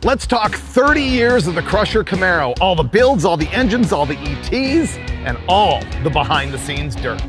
Let's talk 30 years of the Crusher Camaro. All the builds, all the engines, all the ETs, and all the behind-the-scenes dirt.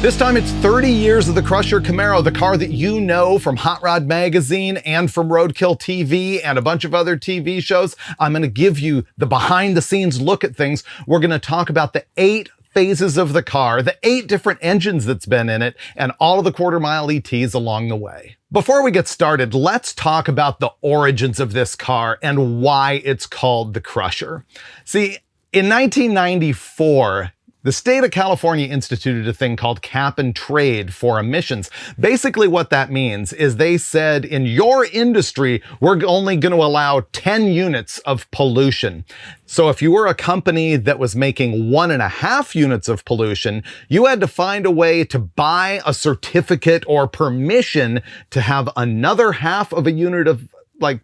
This time it's 30 years of the Crusher Camaro, the car that you know from Hot Rod Magazine and from Roadkill TV and a bunch of other TV shows. I'm going to give you the behind-the-scenes look at things. We're going to talk about the 8 phases of the car, the 8 different engines that's been in it, and all of the quarter-mile ETs along the way. Before we get started, let's talk about the origins of this car and why it's called the Crusher. See, in 1994, the state of California instituted a thing called cap and trade for emissions. Basically what that means is they said, in your industry, we're only going to allow 10 units of pollution. So if you were a company that was making 1.5 units of pollution, you had to find a way to buy a certificate or permission to have another half of a unit of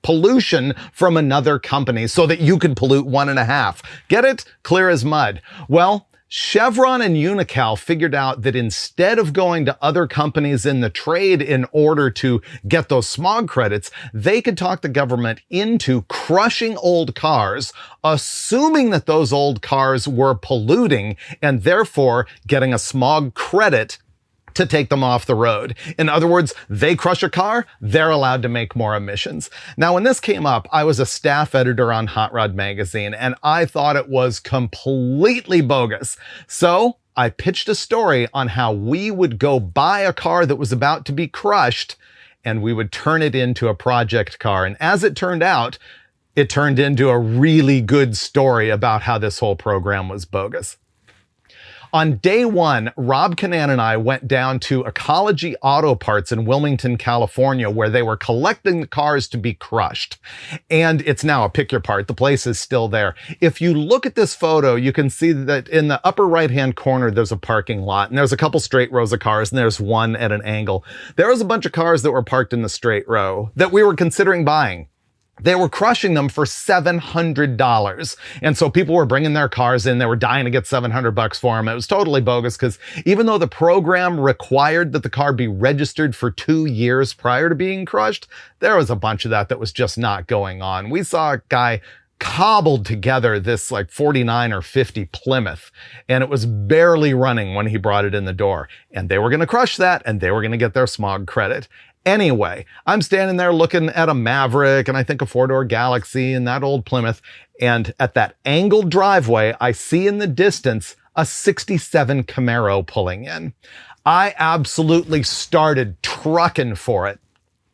pollution from another company so that you could pollute 1.5. Get it? Clear as mud. Well, Chevron and Unocal figured out that instead of going to other companies in the trade in order to get those smog credits, they could talk the government into crushing old cars, assuming that those old cars were polluting and therefore getting a smog credit to take them off the road. In other words, they crush a car, they're allowed to make more emissions. Now, when this came up, I was a staff editor on Hot Rod Magazine, and I thought it was completely bogus. So I pitched a story on how we would go buy a car that was about to be crushed, and we would turn it into a project car. And as it turned out, it turned into a really good story about how this whole program was bogus. On day one, Rob Canan and I went down to Ecology Auto Parts in Wilmington, California, where they were collecting the cars to be crushed. And it's now a pick your part. The place is still there. If you look at this photo, you can see that in the upper right-hand corner, there's a parking lot, and there's a couple straight rows of cars, and there's one at an angle. There was a bunch of cars that were parked in the straight row that we were considering buying. They were crushing them for $700. And so people were bringing their cars in. They were dying to get $700 for them. It was totally bogus because even though the program required that the car be registered for 2 years prior to being crushed, there was a bunch of that was just not going on. We saw a guy cobbled together this 49 or 50 Plymouth, and it was barely running when he brought it in the door. And they were going to crush that, and they were going to get their smog credit. Anyway, I'm standing there looking at a Maverick and I think a 4-door Galaxy and that old Plymouth. And at that angled driveway, I see in the distance a 67 Camaro pulling in. I absolutely started trucking for it.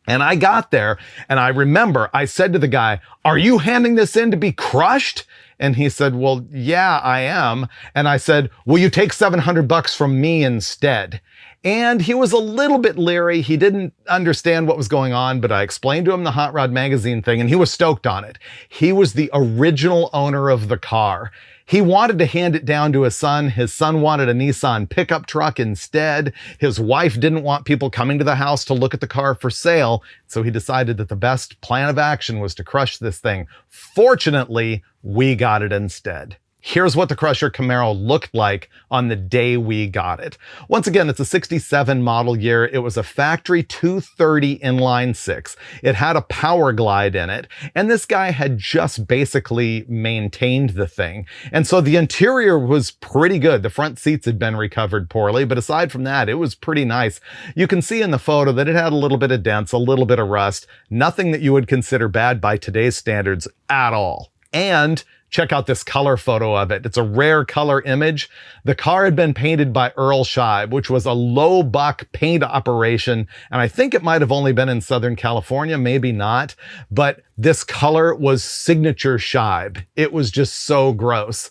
And I got there and I remember I said to the guy, "Are you handing this in to be crushed?" And he said, "Well, yeah, I am." And I said, "Will you take $700 from me instead?" And he was a little bit leery. He didn't understand what was going on, but I explained to him the Hot Rod Magazine thing, and he was stoked on it. He was the original owner of the car. He wanted to hand it down to his son. His son wanted a Nissan pickup truck instead. His wife didn't want people coming to the house to look at the car for sale, so he decided that the best plan of action was to crush this thing. Fortunately, we got it instead. Here's what the Crusher Camaro looked like on the day we got it. Once again, it's a 67 model year. It was a factory 230 inline 6. It had a power glide in it, and this guy had just basically maintained the thing. And so the interior was pretty good. The front seats had been recovered poorly, but aside from that, it was pretty nice. You can see in the photo that it had a little bit of dents, a little bit of rust, nothing that you would consider bad by today's standards at all. And check out this color photo of it. It's a rare color image. The car had been painted by Earl Scheib, which was a low buck paint operation. And I think it might have only been in Southern California, maybe not. But this color was signature Scheib. It was just so gross.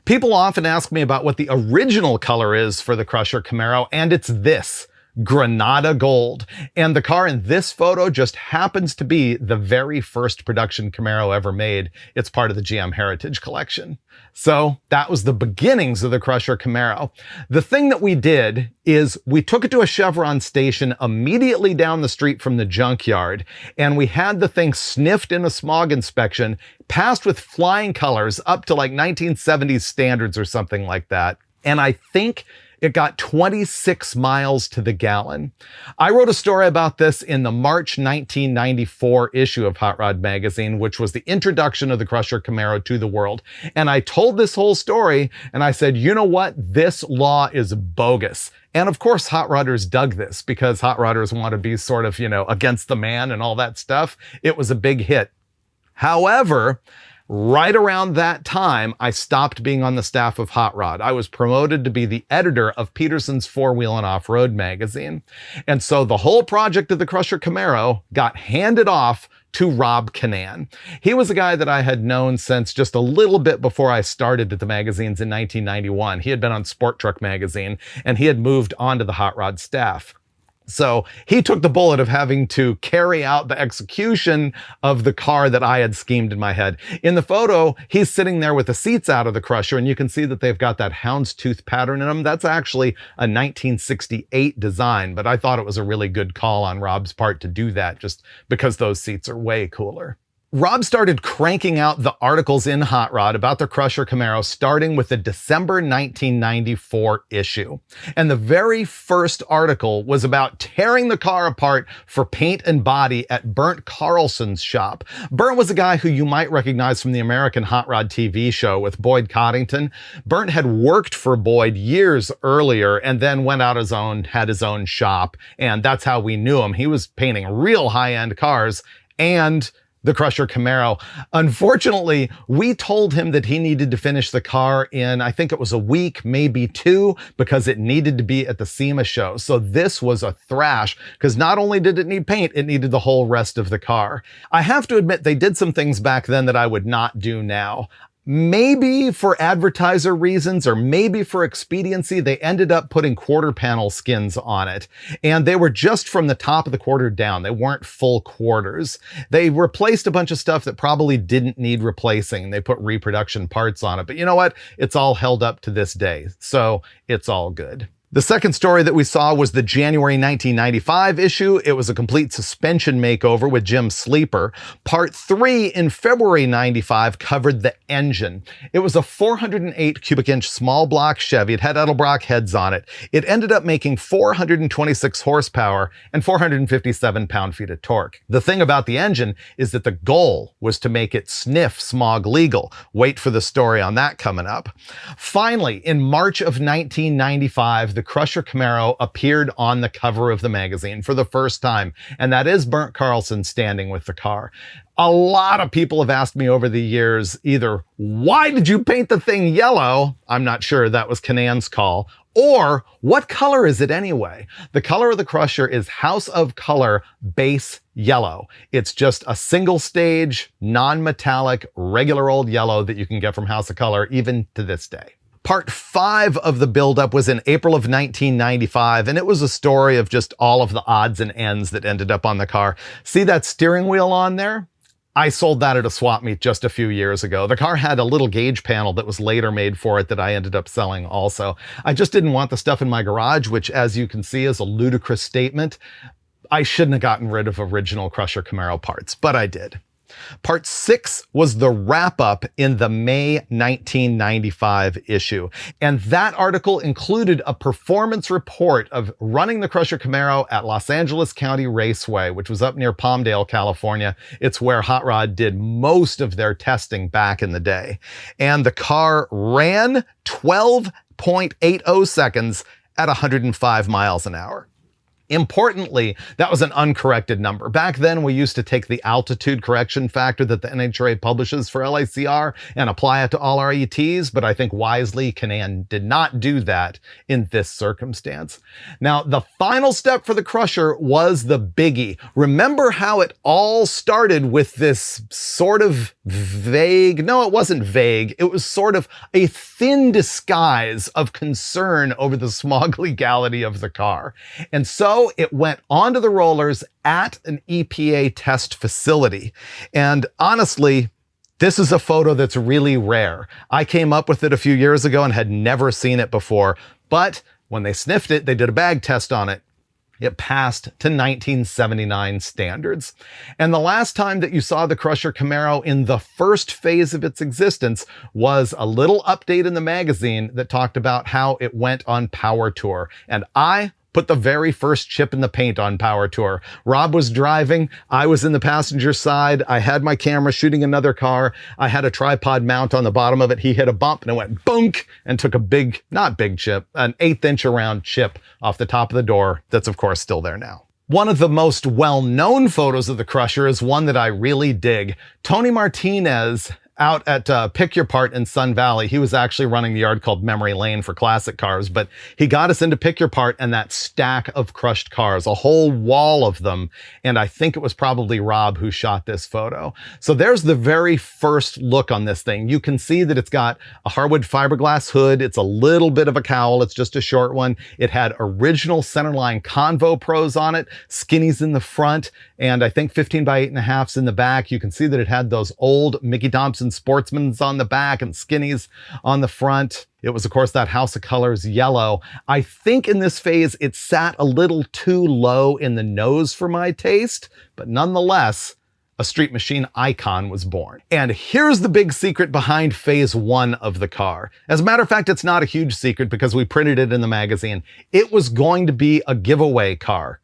People often ask me about what the original color is for the Crusher Camaro, and it's this. Granada Gold. And the car in this photo just happens to be the very first production Camaro ever made. It's part of the GM Heritage Collection. So that was the beginnings of the Crusher Camaro. The thing that we did is we took it to a Chevron station immediately down the street from the junkyard, and we had the thing sniffed in a smog inspection, passed with flying colors up to like 1970s standards or something like that. And I think It got 26 miles to the gallon. I wrote a story about this in the March 1994 issue of Hot Rod Magazine, which was the introduction of the Crusher Camaro to the world. And I told this whole story, and I said, you know what? This law is bogus. And of course, hot rodders dug this because hot rodders want to be sort of, against the man and all that stuff. It was a big hit. However, right around that time, I stopped being on the staff of Hot Rod. I was promoted to be the editor of Peterson's Four-Wheel and Off-Road magazine. And so the whole project of the Crusher Camaro got handed off to Rob Canaan. He was a guy that I had known since just a little bit before I started at the magazines in 1991. He had been on Sport Truck magazine, and he had moved onto the Hot Rod staff. So he took the bullet of having to carry out the execution of the car that I had schemed in my head. In the photo, he's sitting there with the seats out of the Crusher, and you can see that they've got that houndstooth pattern in them. That's actually a 1968 design, but I thought it was a really good call on Rob's part to do that just because those seats are way cooler. Rob started cranking out the articles in Hot Rod about the Crusher Camaro starting with the December 1994 issue. And the very first article was about tearing the car apart for paint and body at Bernd Carlson's shop. Bernd was a guy who you might recognize from the American Hot Rod TV show with Boyd Coddington. Bernd had worked for Boyd years earlier and then went out had his own shop. And that's how we knew him. He was painting real high-end cars and the Crusher Camaro. Unfortunately, we told him that he needed to finish the car in, I think it was a week, maybe two, because it needed to be at the SEMA show. So this was a thrash, because not only did it need paint, it needed the whole rest of the car. I have to admit, they did some things back then that I would not do now. Maybe for advertiser reasons or maybe for expediency, they ended up putting quarter panel skins on it. And they were just from the top of the quarter down. They weren't full quarters. They replaced a bunch of stuff that probably didn't need replacing. They put reproduction parts on it. But you know what? It's all held up to this day. So it's all good. The second story that we saw was the January 1995 issue. It was a complete suspension makeover with Jim Sleeper. Part 3 in February 95 covered the engine. It was a 408 cubic inch small block Chevy. It had Edelbrock heads on it. It ended up making 426 horsepower and 457 pound-feet of torque. The thing about the engine is that the goal was to make it sniff smog legal. Wait for the story on that coming up. Finally, in March of 1995, the Crusher Camaro appeared on the cover of the magazine for the first time, and that is Bernd Carlson standing with the car. A lot of people have asked me over the years either, why did you paint the thing yellow? I'm not sure, that was Canaan's call. Or, what color is it anyway? The color of the Crusher is House of Color Base Yellow. It's just a single stage, non-metallic, regular old yellow that you can get from House of Color even to this day. Part 5 of the buildup was in April of 1995, and it was a story of just all of the odds and ends that ended up on the car. See that steering wheel on there? I sold that at a swap meet just a few years ago. The car had a little gauge panel that was later made for it that I ended up selling also. I just didn't want the stuff in my garage, which, as you can see, is a ludicrous statement. I shouldn't have gotten rid of original Crusher Camaro parts, but I did. Part 6 was the wrap-up in the May 1995 issue. And that article included a performance report of running the Crusher Camaro at Los Angeles County Raceway, which was up near Palmdale, California. It's where Hot Rod did most of their testing back in the day. And the car ran 12.80 seconds at 105 miles an hour. Importantly, that was an uncorrected number. Back then, we used to take the altitude correction factor that the NHRA publishes for LACR and apply it to all our ETs, but I think wisely, Canaan did not do that in this circumstance. Now, the final step for the Crusher was the biggie. Remember how it all started with this sort of vague, no, it wasn't vague, it was sort of a thin disguise of concern over the smog legality of the car. And so it went onto the rollers at an EPA test facility. And honestly, this is a photo that's really rare. I came up with it a few years ago and had never seen it before. But when they sniffed it, they did a bag test on it. It passed to 1979 standards. And the last time that you saw the Crusher Camaro in the first phase of its existence was a little update in the magazine that talked about how it went on Power Tour. And I put the very first chip in the paint on Power Tour. Rob was driving. I was in the passenger side. I had my camera shooting another car. I had a tripod mount on the bottom of it. He hit a bump and it went boonk and took a big, not big chip, an 1/8 inch around chip off the top of the door. That's of course still there now. One of the most well-known photos of the Crusher is one that I really dig. Tony Martinez out at Pick Your Part in Sun Valley. He was actually running the yard called Memory Lane for classic cars, but he got us into Pick Your Part and that stack of crushed cars, a whole wall of them. And I think it was probably Rob who shot this photo. So there's the very first look on this thing. You can see that it's got a hardwood fiberglass hood. It's a little bit of a cowl. It's just a short one. It had original centerline Convo Pros on it, skinnies in the front, and I think 15 by 8.5s in the back. You can see that it had those old Mickey Thompson Sportsmans on the back and skinnies on the front. It was, of course, that House of Colors yellow. I think in this phase, it sat a little too low in the nose for my taste, but nonetheless, a street machine icon was born. And here's the big secret behind phase 1 of the car. As a matter of fact, it's not a huge secret because we printed it in the magazine. It was going to be a giveaway car.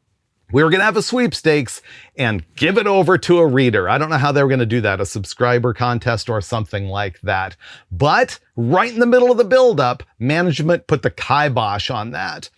We were going to have a sweepstakes and give it over to a reader. I don't know how they were going to do that, a subscriber contest or something like that. But right in the middle of the buildup, management put the kibosh on that.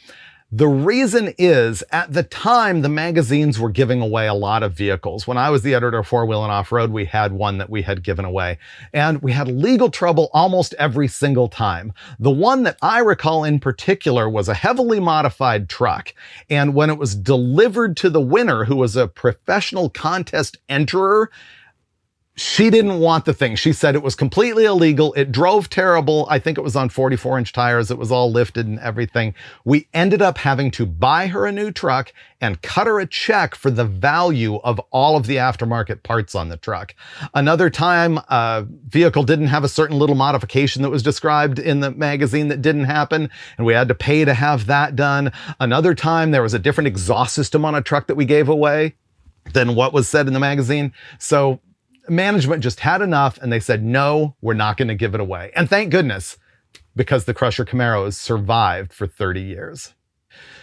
The reason is, at the time, the magazines were giving away a lot of vehicles. When I was the editor of 4 Wheel and Off-Road, we had one that we had given away. And we had legal trouble almost every single time. The one that I recall in particular was a heavily modified truck. And when it was delivered to the winner, who was a professional contest enterer, she didn't want the thing. She said it was completely illegal. It drove terrible. I think it was on 44-inch tires. It was all lifted and everything. We ended up having to buy her a new truck and cut her a check for the value of all of the aftermarket parts on the truck. Another time, a vehicle didn't have a certain little modification that was described in the magazine that didn't happen, and we had to pay to have that done. Another time, there was a different exhaust system on a truck that we gave away than what was said in the magazine. So management just had enough and they said, no, we're not going to give it away. And thank goodness, because the Crusher Camaro has survived for 30 years.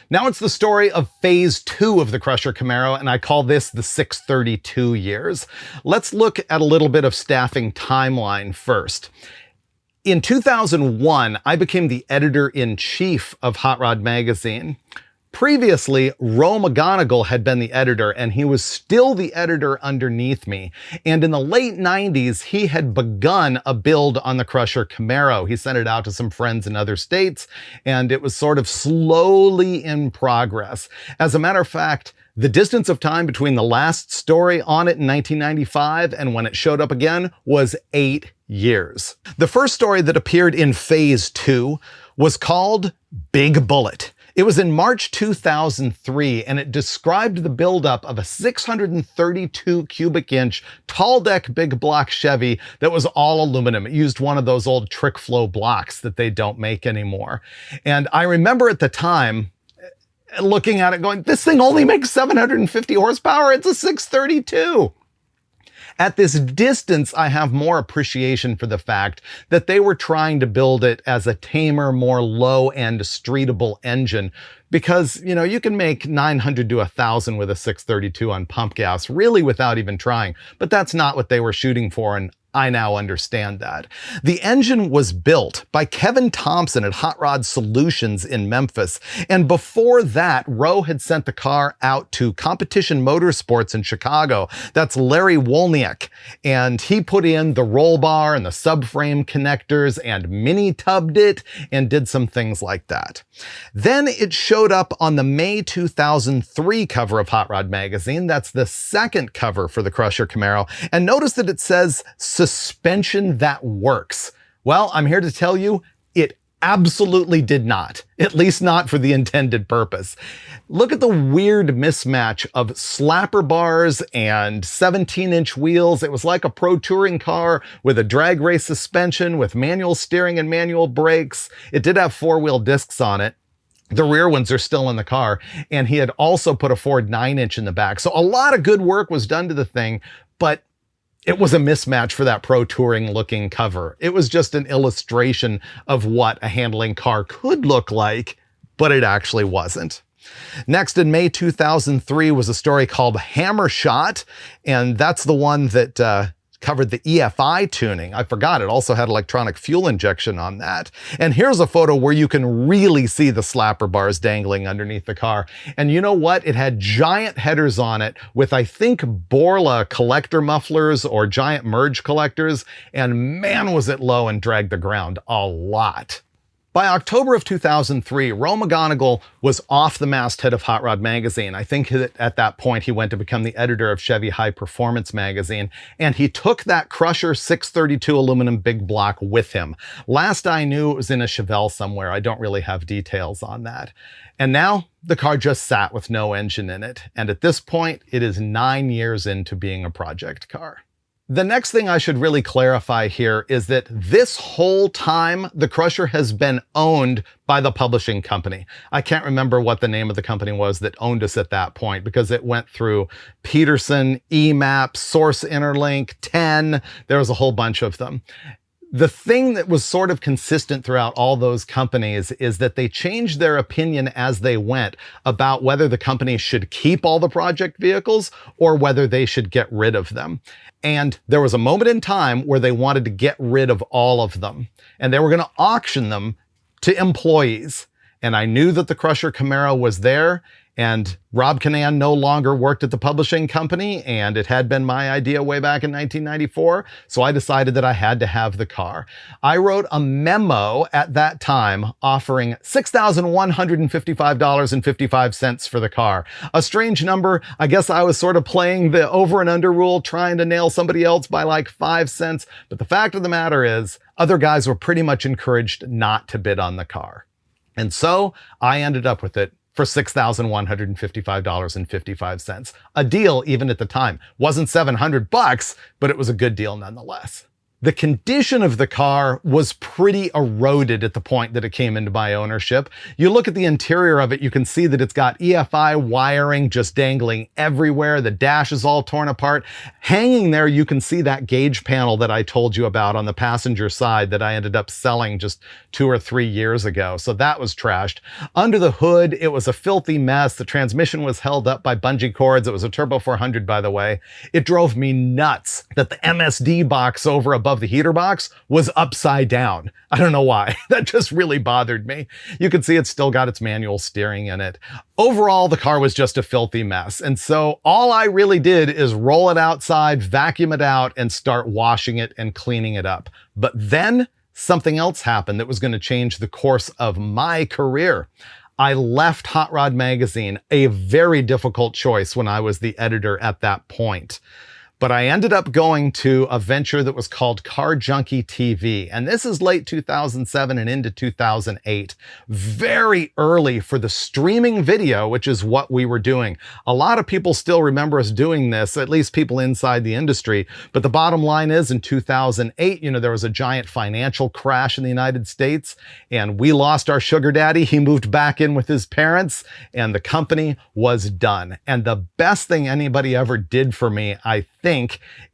Now it's the story of phase 2 of the Crusher Camaro, and I call this the 632 years. Let's look at a little bit of staffing timeline first. In 2001, I became the editor-in-chief of Hot Rod Magazine. Previously, Ro McGonigal had been the editor, and he was still the editor underneath me. And in the late 90s, he had begun a build on the Crusher Camaro. He sent it out to some friends in other states, and it was sort of slowly in progress. As a matter of fact, the distance of time between the last story on it in 1995 and when it showed up again was 8 years. The first story that appeared in phase 2 was called Big Bullet. It was in March 2003, and it described the buildup of a 632 cubic inch tall deck big block Chevy that was all aluminum. It used one of those old trick flow blocks that they don't make anymore. And I remember at the time looking at it going, this thing only makes 750 horsepower. It's a 632. At this distance, I have more appreciation for the fact that they were trying to build it as a tamer, more low-end, streetable engine. Because, you know, you can make 900 to 1,000 with a 632 on pump gas, really without even trying. But that's not what they were shooting for, and I now understand that. The engine was built by Kevin Thompson at Hot Rod Solutions in Memphis. And before that, Ro had sent the car out to Competition Motorsports in Chicago. That's Larry Wolniak. And he put in the roll bar and the subframe connectors and mini-tubbed it and did some things like that. Then it showed up on the May 2003 cover of Hot Rod Magazine. That's the second cover for the Crusher Camaro. And notice that it says suspension that works. Well, I'm here to tell you, it absolutely did not, at least not for the intended purpose. Look at the weird mismatch of slapper bars and 17-inch wheels. It was like a pro touring car with a drag race suspension with manual steering and manual brakes. It did have 4-wheel discs on it. The rear ones are still in the car, and he had also put a Ford 9-inch in the back. So a lot of good work was done to the thing, but it was a mismatch for that pro touring looking cover. It was just an illustration of what a handling car could look like, but it actually wasn't. Next, in May 2003 was a story called Hammer Shot, and that's the one that covered the EFI tuning. I forgot it also had electronic fuel injection on that. And here's a photo where you can really see the slapper bars dangling underneath the car. And you know what? It had giant headers on it with, I think, Borla collector mufflers or giant merge collectors. And man, was it low and dragged the ground a lot. By October of 2003, Ro McGonigal was off the masthead of Hot Rod Magazine. I think that at that point he went to become the editor of Chevy High Performance Magazine, and he took that Crusher 632 aluminum big block with him. Last I knew, it was in a Chevelle somewhere. I don't really have details on that. And now the car just sat with no engine in it. And at this point, it is 9 years into being a project car. The next thing I should really clarify here is that this whole time, the Crusher has been owned by the publishing company. I can't remember what the name of the company was that owned us at that point because it went through Peterson, EMAP, Source Interlink, 10. There was a whole bunch of them. The thing that was sort of consistent throughout all those companies is that they changed their opinion as they went about whether the company should keep all the project vehicles or whether they should get rid of them. And there was a moment in time where they wanted to get rid of all of them, and they were going to auction them to employees. And I knew that the Crusher Camaro was there, and Rob Kinnan no longer worked at the publishing company, and it had been my idea way back in 1994, so I decided that I had to have the car. I wrote a memo at that time offering $6,155.55 for the car. A strange number. I guess I was sort of playing the over and under rule, trying to nail somebody else by like 5 cents, but the fact of the matter is, other guys were pretty much encouraged not to bid on the car. And so I ended up with it for $6,155.55. A deal even at the time. Wasn't $700, but it was a good deal nonetheless. The condition of the car was pretty eroded at the point that it came into my ownership. You look at the interior of it, you can see that it's got EFI wiring just dangling everywhere. The dash is all torn apart. Hanging there, you can see that gauge panel that I told you about on the passenger side that I ended up selling just 2 or 3 years ago. So that was trashed. Under the hood, it was a filthy mess. The transmission was held up by bungee cords. It was a Turbo 400, by the way. It drove me nuts that the MSD box over above the heater box was upside down. I don't know why. That just really bothered me. You can see it's still got its manual steering in it. Overall, the car was just a filthy mess. And so all I really did is roll it outside, vacuum it out, and start washing it and cleaning it up. But then something else happened that was going to change the course of my career. I left Hot Rod Magazine, a very difficult choice when I was the editor at that point. But I ended up going to a venture that was called Car Junkie TV. And this is late 2007 and into 2008. Very early for the streaming video, which is what we were doing. A lot of people still remember us doing this, at least people inside the industry. But the bottom line is in 2008, there was a giant financial crash in the United States, and we lost our sugar daddy. He moved back in with his parents, and the company was done. And the best thing anybody ever did for me, I think,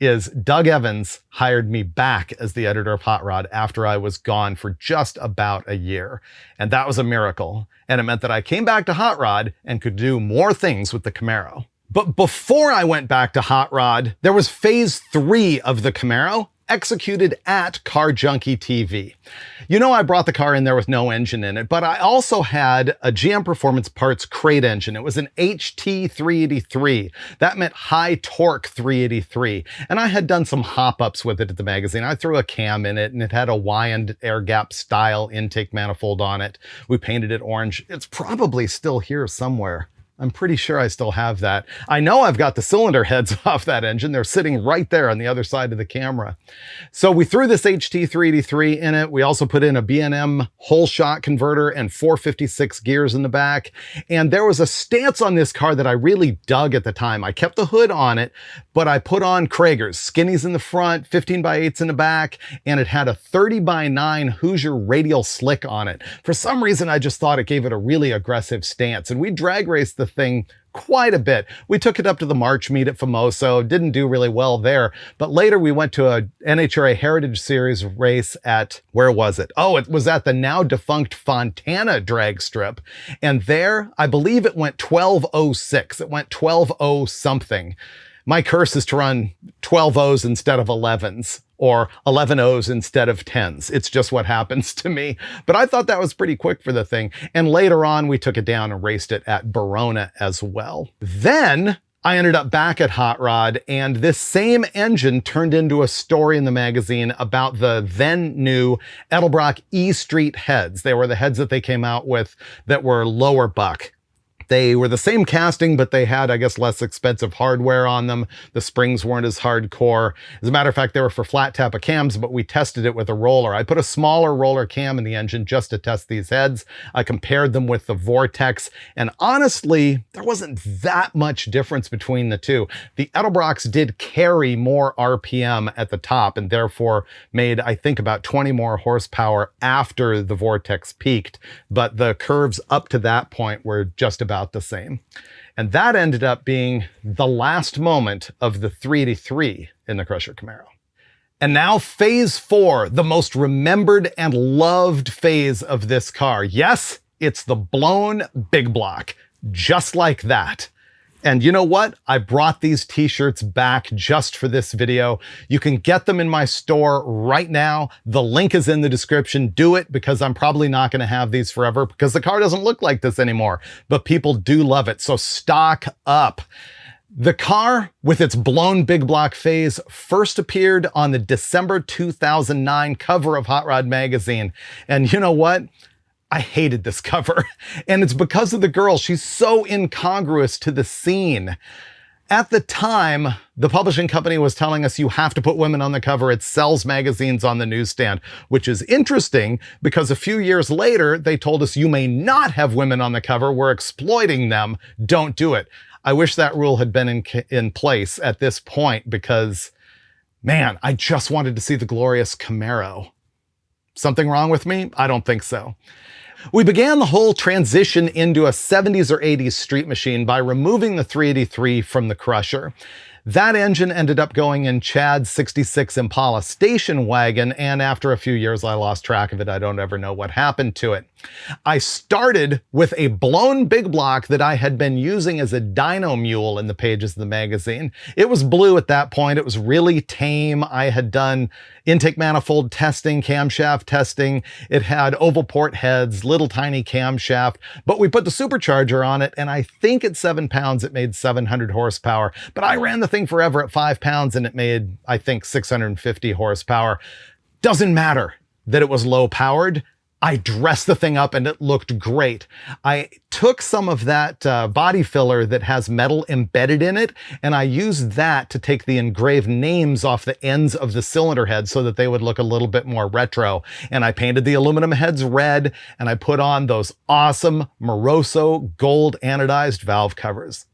is Doug Evans hired me back as the editor of Hot Rod after I was gone for just about a year. And that was a miracle. And it meant that I came back to Hot Rod and could do more things with the Camaro. But before I went back to Hot Rod, there was phase 3 of the Camaro, executed at Car Junkie TV. I brought the car in there with no engine in it, but I also had a GM Performance Parts crate engine. It was an HT 383. That meant high torque 383. And I had done some hop-ups with it at the magazine. I threw a cam in it, and it had a Wyand air gap style intake manifold on it. We painted it orange. It's probably still here somewhere. I'm pretty sure I still have that. I know I've got the cylinder heads off that engine. They're sitting right there on the other side of the camera. So we threw this HT383 in it. We also put in a B&M whole shot converter and 456 gears in the back. And there was a stance on this car that I really dug at the time. I kept the hood on it, but I put on Krager's, skinnies in the front, 15x8s in the back, and it had a 30x9 Hoosier radial slick on it. For some reason, I just thought it gave it a really aggressive stance, and we drag raced the thing quite a bit. We took it up to the March meet at Famoso, didn't do really well there, but later we went to a NHRA Heritage Series race at, where was it? Oh, it was at the now defunct Fontana drag strip, and there, I believe it went 12:06. It went 12:0 something. My curse is to run 12:0s instead of 11s, or 11:0s instead of 10s. It's just what happens to me. But I thought that was pretty quick for the thing. And later on, we took it down and raced it at Verona as well. Then I ended up back at Hot Rod, and this same engine turned into a story in the magazine about the then new Edelbrock E Street heads. They were the heads that they came out with that were lower buck. They were the same casting, but they had, I guess, less expensive hardware on them. The springs weren't as hardcore. As a matter of fact, they were for flat tappa cams, but we tested it with a roller. I put a smaller roller cam in the engine just to test these heads. I compared them with the Vortex, and honestly, there wasn't that much difference between the two. The Edelbrocks did carry more RPM at the top, and therefore made, I think, about 20 more horsepower after the Vortex peaked, but the curves up to that point were just about the same. And that ended up being the last moment of the 383 in the Crusher Camaro. And now phase 4, the most remembered and loved phase of this car. Yes, it's the blown big block, just like that. And you know what? I brought these t-shirts back just for this video. You can get them in my store right now. The link is in the description. Do it, because I'm probably not going to have these forever because the car doesn't look like this anymore, but people do love it. So stock up. The car, with its blown big block phase, first appeared on the December 2009 cover of Hot Rod magazine. And you know what? I hated this cover, and it's because of the girl. She's so incongruous to the scene. At the time, the publishing company was telling us you have to put women on the cover. It sells magazines on the newsstand, which is interesting because a few years later, they told us you may not have women on the cover. We're exploiting them. Don't do it. I wish that rule had been in place at this point because, man, I just wanted to see the glorious Camaro. Something wrong with me? I don't think so. We began the whole transition into a 70s or 80s street machine by removing the 383 from the Crusher. That engine ended up going in Chad's 66 Impala station wagon, and after a few years I lost track of it. I don't ever know what happened to it. I started with a blown big block that I had been using as a dyno mule in the pages of the magazine. It was blue at that point. It was really tame. I had done intake manifold testing, camshaft testing. It had oval port heads, little tiny camshaft, but we put the supercharger on it, and I think at 7 pounds it made 700 horsepower, but I ran the thing forever at 5 pounds and it made, I think, 650 horsepower. Doesn't matter that it was low powered. I dressed the thing up and it looked great. I took some of that body filler that has metal embedded in it, and I used that to take the engraved names off the ends of the cylinder heads so that they would look a little bit more retro. And I painted the aluminum heads red, and I put on those awesome Moroso gold anodized valve covers.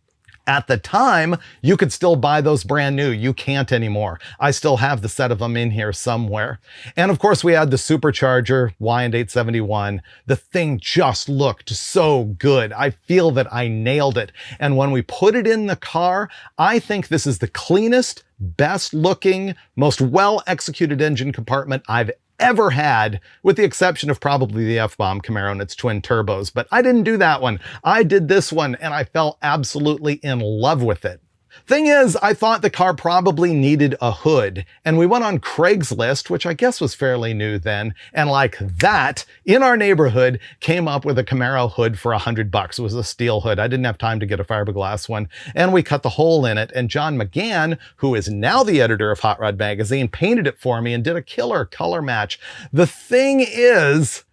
At the time, you could still buy those brand new. You can't anymore. I still have the set of them in here somewhere. And of course, we had the supercharger, Wyand 871. The thing just looked so good. I feel that I nailed it. And when we put it in the car, I think this is the cleanest, best looking, most well-executed engine compartment I've ever had, with the exception of probably the F-Bomb Camaro and its twin turbos. But I didn't do that one. I did this one, and I fell absolutely in love with it. Thing is, I thought the car probably needed a hood, and we went on Craigslist, which I guess was fairly new then, and like that, in our neighborhood, came up with a Camaro hood for $100. It was a steel hood. I didn't have time to get a fiberglass one, and we cut the hole in it, and John McGann, who is now the editor of Hot Rod magazine, painted it for me and did a killer color match. The thing is,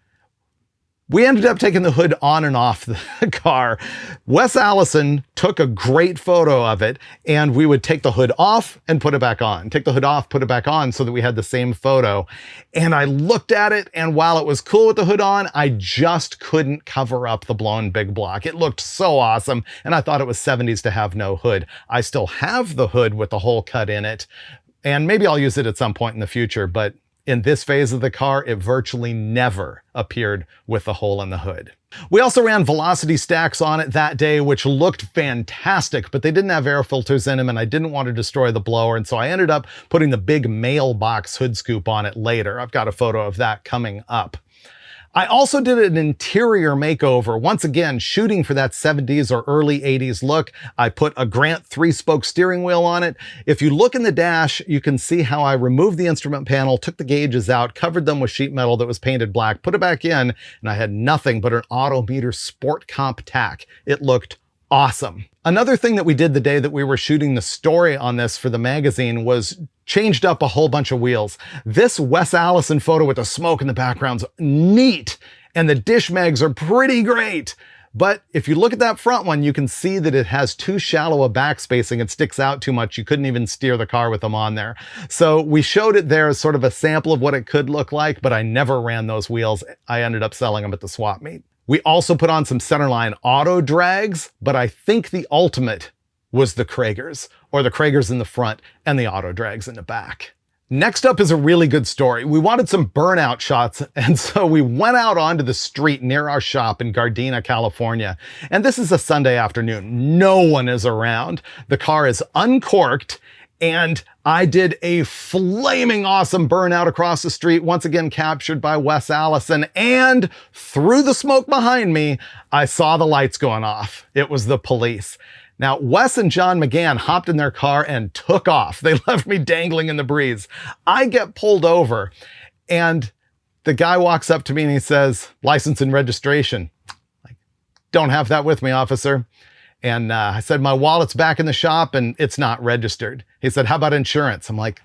We ended up taking the hood on and off the car. Wes Allison took a great photo of it, and we would take the hood off and put it back on. Take the hood off, put it back on, so that we had the same photo. And I looked at it, and while it was cool with the hood on, I just couldn't cover up the blown big block. It looked so awesome, and I thought it was 70s to have no hood. I still have the hood with the hole cut in it, and maybe I'll use it at some point in the future, but in this phase of the car, it virtually never appeared with the hole in the hood. We also ran velocity stacks on it that day, which looked fantastic, but they didn't have air filters in them, and I didn't want to destroy the blower, and so I ended up putting the big mailbox hood scoop on it later. I've got a photo of that coming up. I also did an interior makeover, once again, shooting for that 70s or early 80s look. I put a Grant 3-spoke steering wheel on it. If you look in the dash, you can see how I removed the instrument panel, took the gauges out, covered them with sheet metal that was painted black, put it back in, and I had nothing but an Autometer Sport Comp tack. It looked awesome. Another thing that we did the day that we were shooting the story on this for the magazine was changed up a whole bunch of wheels. This Wes Allison photo with the smoke in the background's neat, and the dish mags are pretty great. But if you look at that front one, you can see that it has too shallow a back spacing. It sticks out too much. You couldn't even steer the car with them on there. So we showed it there as sort of a sample of what it could look like, but I never ran those wheels. I ended up selling them at the swap meet. We also put on some centerline auto drags, but I think the ultimate was the Kragers, or the Kragers in the front and the auto drags in the back. Next up is a really good story. We wanted some burnout shots, and so we went out onto the street near our shop in Gardena, California. And this is a Sunday afternoon. No one is around. The car is uncorked, and I did a flaming awesome burnout across the street, once again captured by Wes Allison, and through the smoke behind me, I saw the lights going off. It was the police. Now, Wes and John McGann hopped in their car and took off. They left me dangling in the breeze. I get pulled over, and the guy walks up to me and he says, "License and registration." Like, "Don't have that with me, officer." And I said, "My wallet's back in the shop and it's not registered." He said, "How about insurance?" I'm like,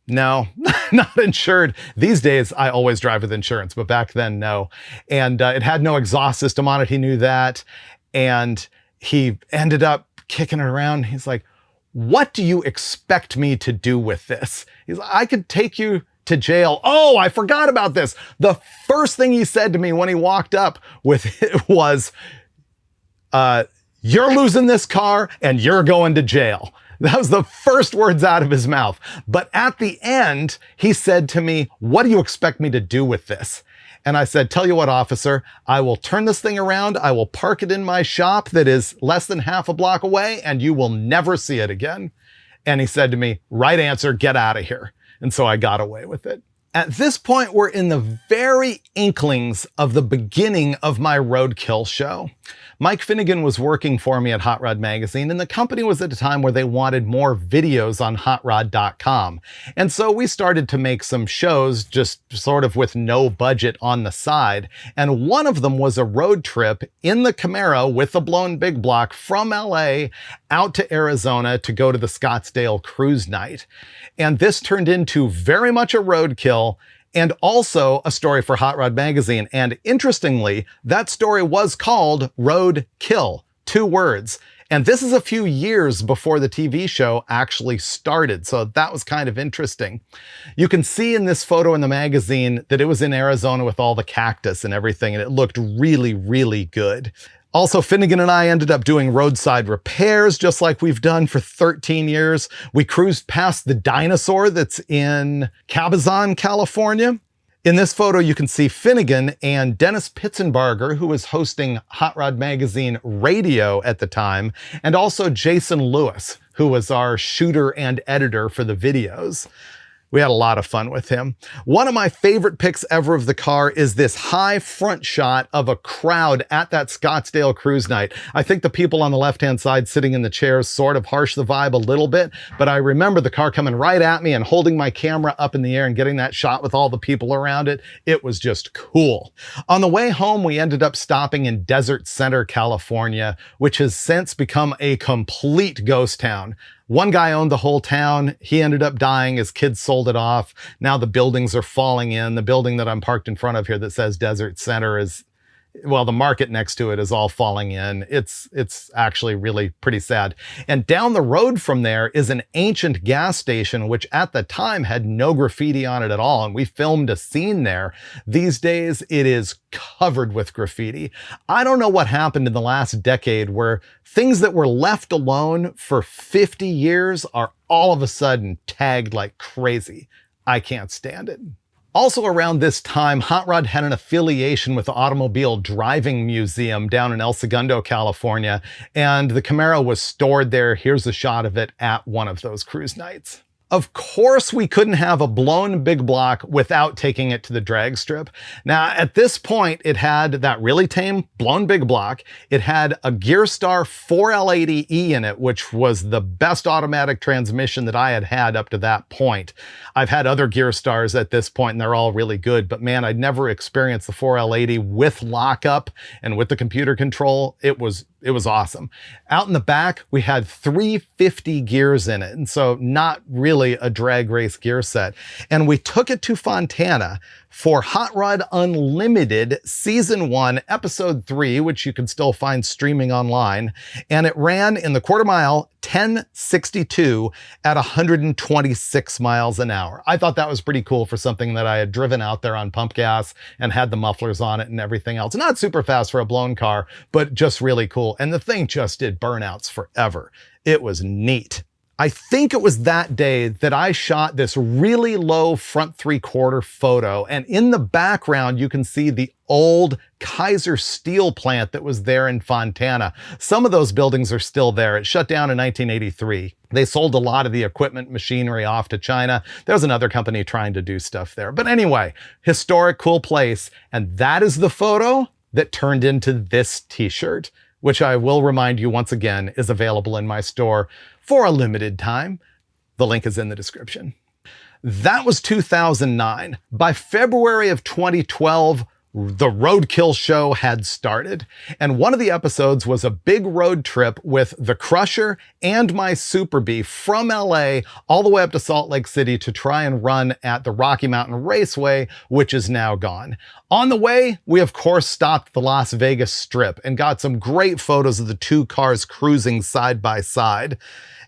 "No, not insured." These days, I always drive with insurance, but back then, no. And it had no exhaust system on it. He knew that. And he ended up kicking it around. He's like, "What do you expect me to do with this?" He's like, "I could take you to jail." Oh, I forgot about this. The first thing he said to me when he walked up with it was, "You're losing this car and you're going to jail." That was the first words out of his mouth. But at the end, he said to me, "What do you expect me to do with this?" And I said, "Tell you what, officer, I will turn this thing around. I will park it in my shop that is less than half a block away, and you will never see it again." And he said to me, "Right answer, get out of here." And so I got away with it. At this point, we're in the very inklings of the beginning of my Roadkill show. Mike Finnegan was working for me at Hot Rod Magazine, and the company was at a time where they wanted more videos on hotrod.com. And so we started to make some shows just sort of with no budget on the side. And one of them was a road trip in the Camaro with the blown big block from LA out to Arizona to go to the Scottsdale cruise night. And this turned into very much a roadkill, and also a story for Hot Rod Magazine. And interestingly, that story was called Roadkill, 2 words. And this is a few years before the TV show actually started, so that was kind of interesting. You can see in this photo in the magazine that it was in Arizona with all the cactus and everything, and it looked really, really good. Also, Finnegan and I ended up doing roadside repairs, just like we've done for 13 years. We cruised past the dinosaur that's in Cabazon, California. In this photo, you can see Finnegan and Dennis Pitzenbarger, who was hosting Hot Rod Magazine Radio at the time, and also Jason Lewis, who was our shooter and editor for the videos. We had a lot of fun with him. One of my favorite pics ever of the car is this high front shot of a crowd at that Scottsdale cruise night. I think the people on the left-hand side sitting in the chairs sort of harsh the vibe a little bit, but I remember the car coming right at me and holding my camera up in the air and getting that shot with all the people around it. It was just cool. On the way home, we ended up stopping in Desert Center, California, which has since become a complete ghost town. One guy owned the whole town. He ended up dying. His kids sold it off. Now the buildings are falling in. The building that I'm parked in front of here that says Desert Center is, well, the market next to it is all falling in. It's actually really pretty sad. And down the road from there is an ancient gas station, which at the time had no graffiti on it at all. And we filmed a scene there. These days, it is covered with graffiti. I don't know what happened in the last decade where things that were left alone for 50 years are all of a sudden tagged like crazy. I can't stand it. Also around this time, Hot Rod had an affiliation with the Automobile Driving Museum down in El Segundo, California, and the Camaro was stored there. Here's a shot of it at one of those cruise nights. Of course, we couldn't have a blown big block without taking it to the drag strip. Now, at this point, it had that really tame blown big block. It had a Gearstar 4L80E in it, which was the best automatic transmission that I had had up to that point. I've had other Gearstars at this point, and they're all really good, but man, I'd never experienced the 4L80 with lockup and with the computer control. It was awesome. Out in the back, we had 350 gears in it, and so not really a drag race gear set. And we took it to Fontana for Hot Rod Unlimited Season 1, Episode 3, which you can still find streaming online. And it ran in the quarter mile 1062 at 126 miles an hour. I thought that was pretty cool for something that I had driven out there on pump gas and had the mufflers on it and everything else. Not super fast for a blown car, but just really cool. And the thing just did burnouts forever. It was neat. I think it was that day that I shot this really low front 3/4 photo. And in the background, you can see the old Kaiser steel plant that was there in Fontana. Some of those buildings are still there. It shut down in 1983. They sold a lot of the equipment machinery off to China. There's another company trying to do stuff there. But anyway, historic, cool place. And that is the photo that turned into this t-shirt, which I will remind you once again is available in my store for a limited time. The link is in the description. That was 2009. By February of 2012, the Roadkill show had started, and one of the episodes was a big road trip with the Crusher and my Super Bee from LA all the way up to Salt Lake City to try and run at the Rocky Mountain Raceway, which is now gone. On the way, we of course stopped at the Las Vegas Strip and got some great photos of the two cars cruising side by side.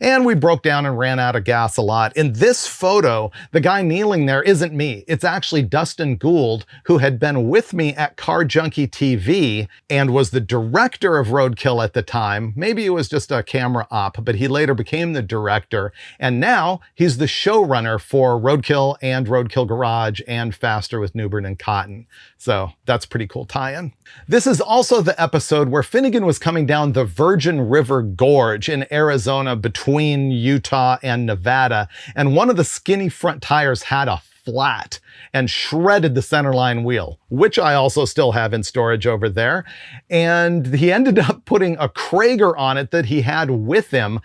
And we broke down and ran out of gas a lot. In this photo, the guy kneeling there isn't me. It's actually Dustin Gould, who had been with me at Car Junkie TV and was the director of Roadkill at the time. Maybe he was just a camera op, but he later became the director. And now he's the showrunner for Roadkill and Roadkill Garage and Faster with Newbern and Cotton. So that's pretty cool tie-in. This is also the episode where Finnegan was coming down the Virgin River Gorge in Arizona between Utah and Nevada, and one of the skinny front tires had a flat and shredded the centerline wheel, which I also still have in storage over there. And he ended up putting a Krager on it that he had with him.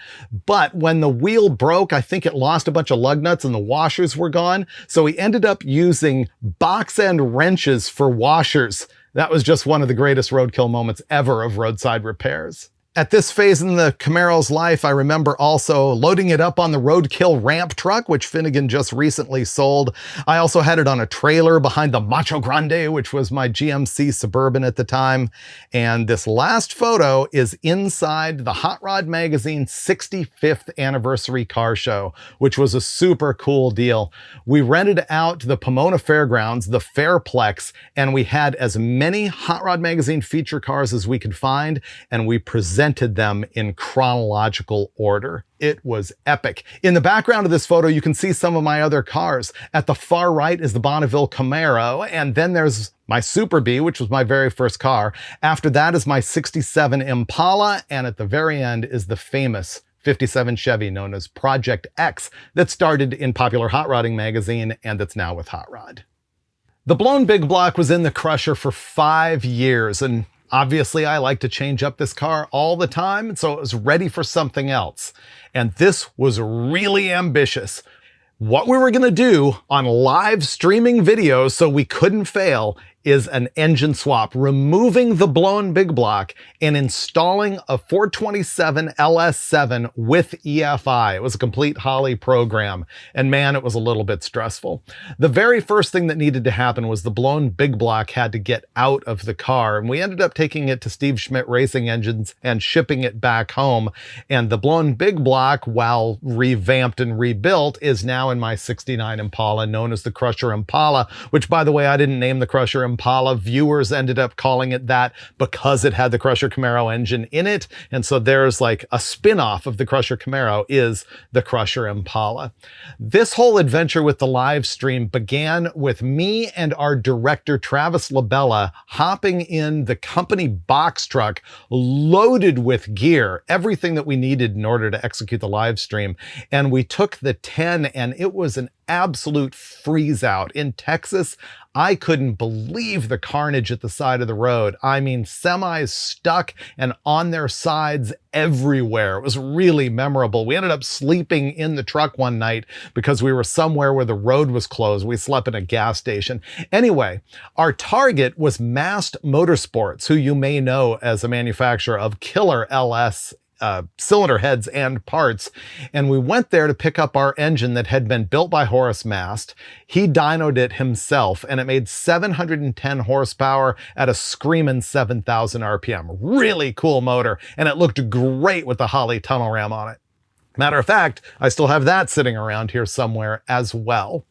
But when the wheel broke, I think it lost a bunch of lug nuts and the washers were gone. So he ended up using box end wrenches for washers. That was just one of the greatest Roadkill moments ever of roadside repairs. At this phase in the Camaro's life, I remember also loading it up on the Roadkill ramp truck, which Finnegan just recently sold. I also had it on a trailer behind the Macho Grande, which was my GMC Suburban at the time. And this last photo is inside the Hot Rod Magazine 65th anniversary car show, which was a super cool deal. We rented out the Pomona Fairgrounds, the Fairplex, and we had as many Hot Rod Magazine feature cars as we could find, and we presented them in chronological order. It was epic. In the background of this photo, you can see some of my other cars. At the far right is the Bonneville Camaro, and then there's my Super Bee, which was my very first car. After that is my 67 Impala, and at the very end is the famous 57 Chevy known as Project X that started in Popular Hot Rodding magazine and that's now with Hot Rod. The blown big block was in the Crusher for 5 years, and obviously, I like to change up this car all the time, so it was ready for something else. And this was really ambitious. What we were going to do on live streaming videos so we couldn't fail is an engine swap, removing the blown big block and installing a 427 LS7 with EFI. It was a complete Holley program, and man, it was a little bit stressful. The very first thing that needed to happen was the blown big block had to get out of the car, and we ended up taking it to Steve Schmidt Racing Engines and shipping it back home. And the blown big block, while revamped and rebuilt, is now in my 69 Impala, known as the Crusher Impala, which, by the way, I didn't name the Crusher Impala. Viewers ended up calling it that because it had the Crusher Camaro engine in it. And so there's like a spin-off of the Crusher Camaro is the Crusher Impala. This whole adventure with the live stream began with me and our director, Travis LaBella, hopping in the company box truck loaded with gear, everything that we needed in order to execute the live stream. And we took the 10, and it was an absolute freeze out. In Texas, I couldn't believe the carnage at the side of the road. I mean, semis stuck and on their sides everywhere. It was really memorable. We ended up sleeping in the truck one night because we were somewhere where the road was closed. We slept in a gas station. Anyway, our target was Mast Motorsports, who you may know as a manufacturer of killer LS cylinder heads and parts. And we went there to pick up our engine that had been built by Horace Mast. He dynoed it himself, and it made 710 horsepower at a screaming 7,000 RPM. Really cool motor, and it looked great with the Holley tunnel ram on it. Matter of fact, I still have that sitting around here somewhere as well.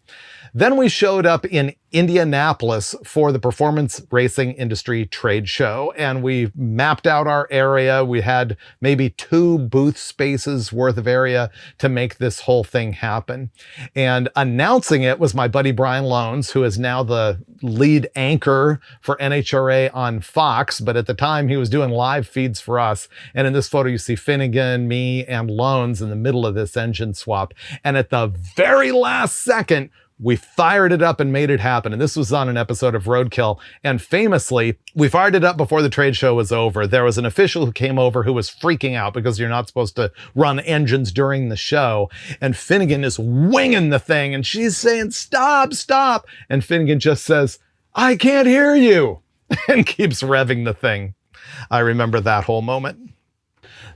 Then we showed up in Indianapolis for the Performance Racing Industry Trade Show, and we mapped out our area. We had maybe 2 booth spaces worth of area to make this whole thing happen. And announcing it was my buddy Brian Loans, who is now the lead anchor for NHRA on Fox, but at the time he was doing live feeds for us. And in this photo, you see Finnegan, me, and Loans in the middle of this engine swap. And at the very last second, we fired it up and made it happen. And this was on an episode of Roadkill. And famously, we fired it up before the trade show was over. There was an official who came over who was freaking out because you're not supposed to run engines during the show. And Finnegan is winging the thing, and she's saying, "Stop, stop." And Finnegan just says, "I can't hear you," and keeps revving the thing. I remember that whole moment.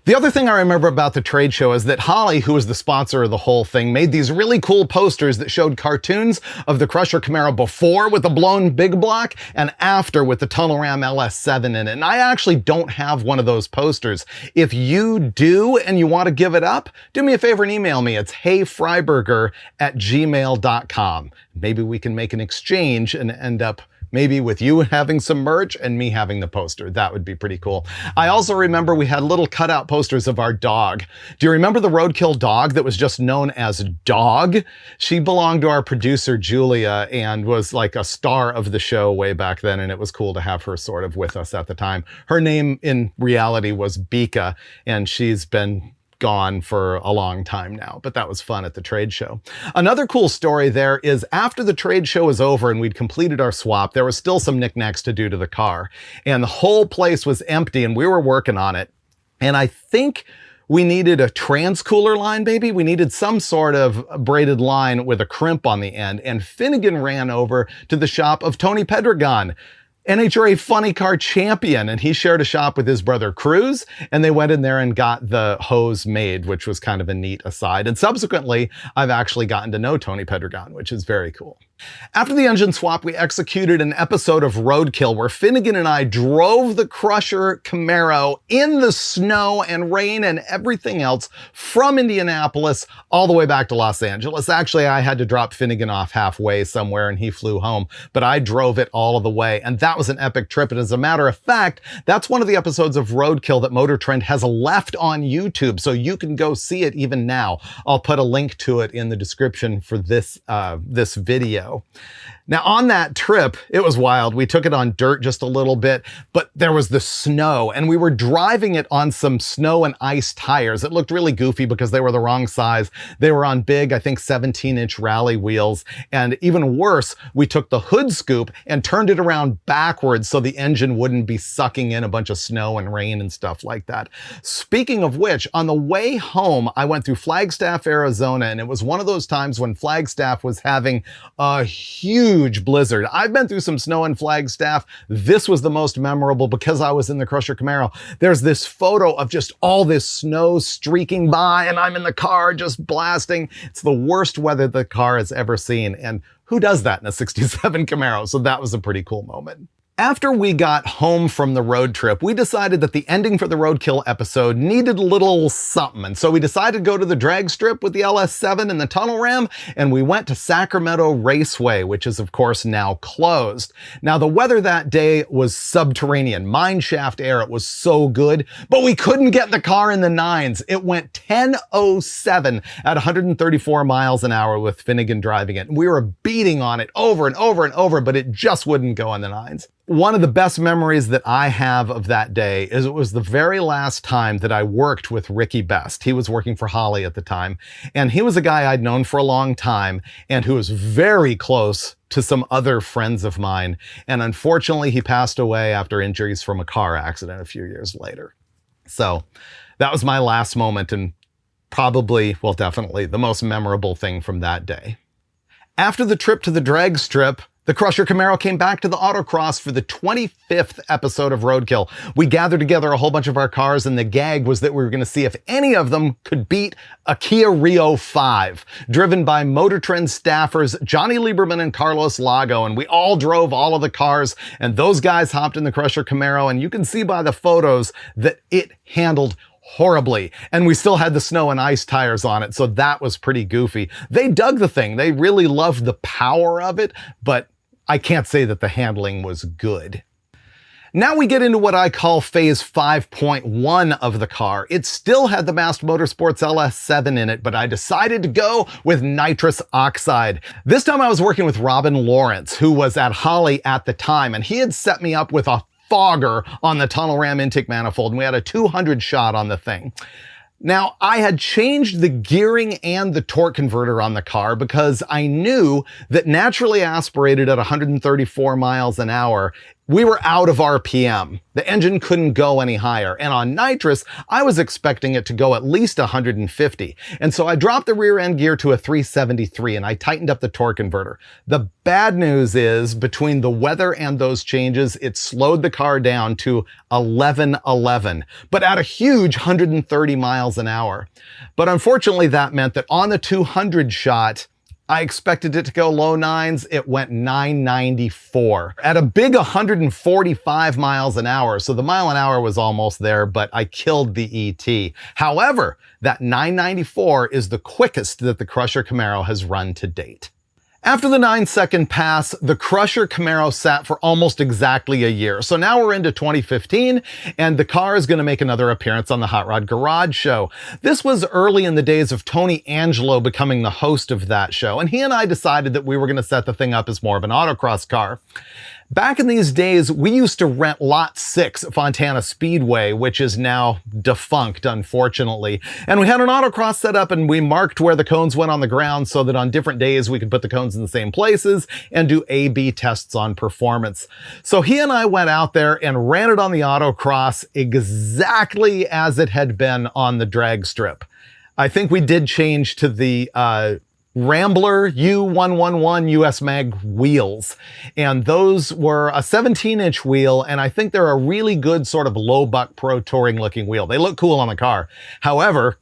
The other thing I remember about the trade show is that Holley, who was the sponsor of the whole thing, made these really cool posters that showed cartoons of the Crusher Camaro before with the blown big block and after with the Tunnel Ram LS7 in it. And I actually don't have one of those posters. If you do and you want to give it up, do me a favor and email me. It's heyfreiberger@gmail.com. Maybe we can make an exchange and end up maybe with you having some merch and me having the poster. That would be pretty cool. I also remember we had little cutout posters of our dog. Do you remember the Roadkill dog that was just known as Dog? She belonged to our producer, Julia, and was like a star of the show way back then, and it was cool to have her sort of with us at the time. Her name in reality was Bika, and she's been gone for a long time now, but that was fun at the trade show. Another cool story there is after the trade show was over and we'd completed our swap, there was still some knickknacks to do to the car, and the whole place was empty, and we were working on it. And I think we needed a transcooler line, maybe. We needed some sort of braided line with a crimp on the end, and Finnegan ran over to the shop of Tony Pedregon, NHRA Funny Car Champion, and he shared a shop with his brother Cruz, and they went in there and got the hose made, which was kind of a neat aside. And subsequently, I've actually gotten to know Tony Pedregon, which is very cool. After the engine swap, we executed an episode of Roadkill where Finnegan and I drove the Crusher Camaro in the snow and rain and everything else from Indianapolis all the way back to Los Angeles. Actually, I had to drop Finnegan off halfway somewhere and he flew home, but I drove it all of the way, and that was an epic trip. And as a matter of fact, that's one of the episodes of Roadkill that Motor Trend has left on YouTube, so you can go see it even now. I'll put a link to it in the description for this video. Now, on that trip, it was wild. We took it on dirt just a little bit, but there was the snow, and we were driving it on some snow and ice tires. It looked really goofy because they were the wrong size. They were on big, I think 17-inch rally wheels. And even worse, we took the hood scoop and turned it around backwards so the engine wouldn't be sucking in a bunch of snow and rain and stuff like that. Speaking of which, on the way home, I went through Flagstaff, Arizona, and it was one of those times when Flagstaff was having a a huge blizzard. I've been through some snow in Flagstaff. This was the most memorable because I was in the Crusher Camaro. There's this photo of just all this snow streaking by, and I'm in the car just blasting. It's the worst weather the car has ever seen, and who does that in a 67 Camaro? So that was a pretty cool moment. After we got home from the road trip, we decided that the ending for the Roadkill episode needed a little something. And so we decided to go to the drag strip with the LS7 and the tunnel ram, and we went to Sacramento Raceway, which is of course now closed. Now the weather that day was subterranean, mine shaft air. It was so good, but we couldn't get the car in the nines. It went 10.07 at 134 miles an hour with Finnegan driving it. We were beating on it over and over and over, but it just wouldn't go in the nines. One of the best memories that I have of that day is it was the very last time that I worked with Ricky Best. He was working for Holly at the time, and he was a guy I'd known for a long time and who was very close to some other friends of mine. And unfortunately, he passed away after injuries from a car accident a few years later. So that was my last moment and probably, well, definitely the most memorable thing from that day. After the trip to the drag strip, the Crusher Camaro came back to the autocross for the 25th episode of Roadkill. We gathered together a whole bunch of our cars, and the gag was that we were going to see if any of them could beat a Kia Rio 5, driven by Motor Trend staffers Johnny Lieberman and Carlos Lago, and we all drove all of the cars, and those guys hopped in the Crusher Camaro, and you can see by the photos that it handled horribly. And we still had the snow and ice tires on it, so that was pretty goofy. They dug the thing. They really loved the power of it, but I can't say that the handling was good. Now we get into what I call phase 5.1 of the car. It still had the Mast Motorsports LS7 in it, but I decided to go with nitrous oxide. This time I was working with Robin Lawrence, who was at Holly at the time, and he had set me up with a fogger on the tunnel ram intake manifold, and we had a 200 shot on the thing. Now, I had changed the gearing and the torque converter on the car because I knew that naturally aspirated at 134 miles an hour, we were out of RPM. The engine couldn't go any higher. And on nitrous, I was expecting it to go at least 150. And so I dropped the rear end gear to a 373 and I tightened up the torque converter. The bad news is between the weather and those changes, it slowed the car down to 1111, but at a huge 130 miles an hour. But unfortunately, that meant that on the 200 shot, I expected it to go low nines. It went 994 at a big 145 miles an hour. So the mile an hour was almost there, but I killed the ET. However, that 994 is the quickest that the Crusher Camaro has run to date. After the 9-second pass, the Crusher Camaro sat for almost exactly a year. So now we're into 2015, and the car is going to make another appearance on the Hot Rod Garage show. This was early in the days of Tony Angelo becoming the host of that show, and he and I decided that we were going to set the thing up as more of an autocross car. Back in these days, we used to rent Lot 6 at Fontana Speedway, which is now defunct, unfortunately. And we had an autocross set up and we marked where the cones went on the ground so that on different days we could put the cones in the same places and do A/B tests on performance. So he and I went out there and ran it on the autocross exactly as it had been on the drag strip. I think we did change to the Rambler U111 US Mag wheels, and those were a 17-inch wheel, and I think they're a really good sort of low buck pro touring looking wheel. They look cool on the car. However,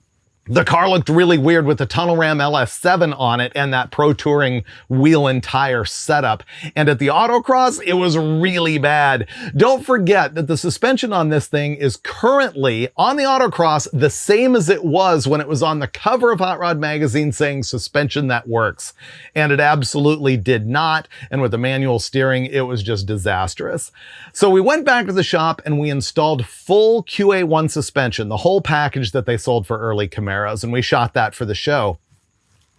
the car looked really weird with the Tunnel Ram LS7 on it and that Pro Touring wheel and tire setup. And at the autocross, it was really bad. Don't forget that the suspension on this thing is currently on the autocross the same as it was when it was on the cover of Hot Rod magazine saying suspension that works. And it absolutely did not. And with the manual steering, it was just disastrous. So we went back to the shop and we installed full QA1 suspension, the whole package that they sold for early Camaros, and we shot that for the show.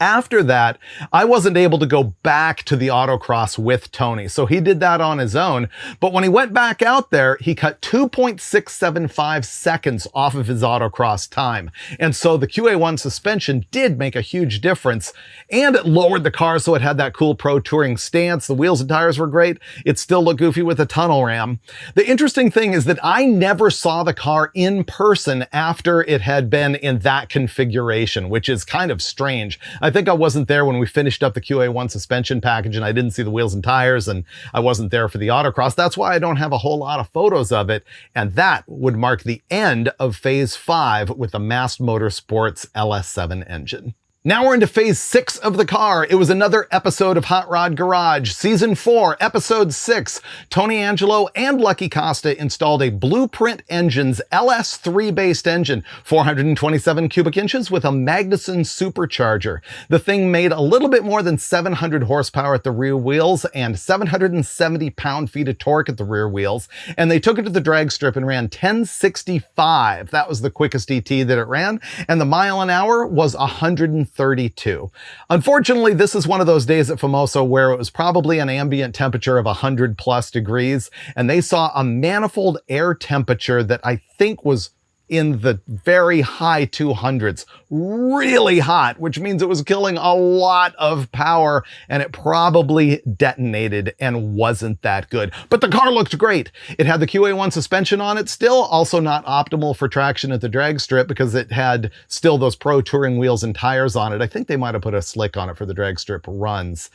After that, I wasn't able to go back to the autocross with Tony, so he did that on his own. But when he went back out there, he cut 2.675 seconds off of his autocross time. And so the QA1 suspension did make a huge difference, and it lowered the car so it had that cool Pro Touring stance. The wheels and tires were great. It still looked goofy with a tunnel ram. The interesting thing is that I never saw the car in person after it had been in that configuration, which is kind of strange. I think I wasn't there when we finished up the QA1 suspension package, and I didn't see the wheels and tires, and I wasn't there for the autocross. That's why I don't have a whole lot of photos of it. And that would mark the end of Phase 5 with the Mast Motorsports LS7 engine. Now we're into Phase 6 of the car. It was another episode of Hot Rod Garage. Season 4, Episode 6. Tony Angelo and Lucky Costa installed a Blueprint Engines LS3-based engine, 427 cubic inches with a Magnuson supercharger. The thing made a little bit more than 700 horsepower at the rear wheels and 770 pound-feet of torque at the rear wheels, and they took it to the drag strip and ran 1065. That was the quickest ET that it ran, and the mile an hour was 132. Unfortunately, this is one of those days at Famoso where it was probably an ambient temperature of 100 plus degrees, and they saw a manifold air temperature that I think was in the very high 200s, really hot, which means it was killing a lot of power, and it probably detonated and wasn't that good. But the car looked great. It had the QA1 suspension on it still, also not optimal for traction at the drag strip because it had still those Pro Touring wheels and tires on it. I think they might have put a slick on it for the drag strip runs.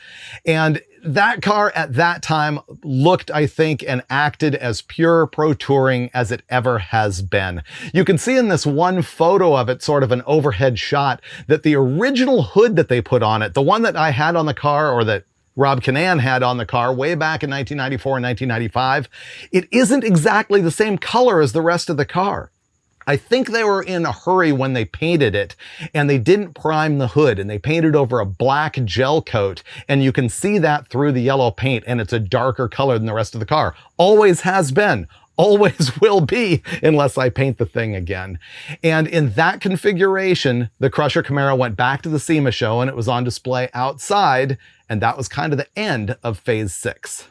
And that car at that time looked, I think, and acted as pure Pro Touring as it ever has been. You can see in this one photo of it, sort of an overhead shot, that the original hood that they put on it, the one that I had on the car, or that Rob Canan had on the car way back in 1994 and 1995, it isn't exactly the same color as the rest of the car. I think they were in a hurry when they painted it, and they didn't prime the hood, and they painted over a black gel coat, and you can see that through the yellow paint, and it's a darker color than the rest of the car. Always has been. Always will be, unless I paint the thing again. And in that configuration, the Crusher Camaro went back to the SEMA show, and it was on display outside, and that was kind of the end of Phase 6.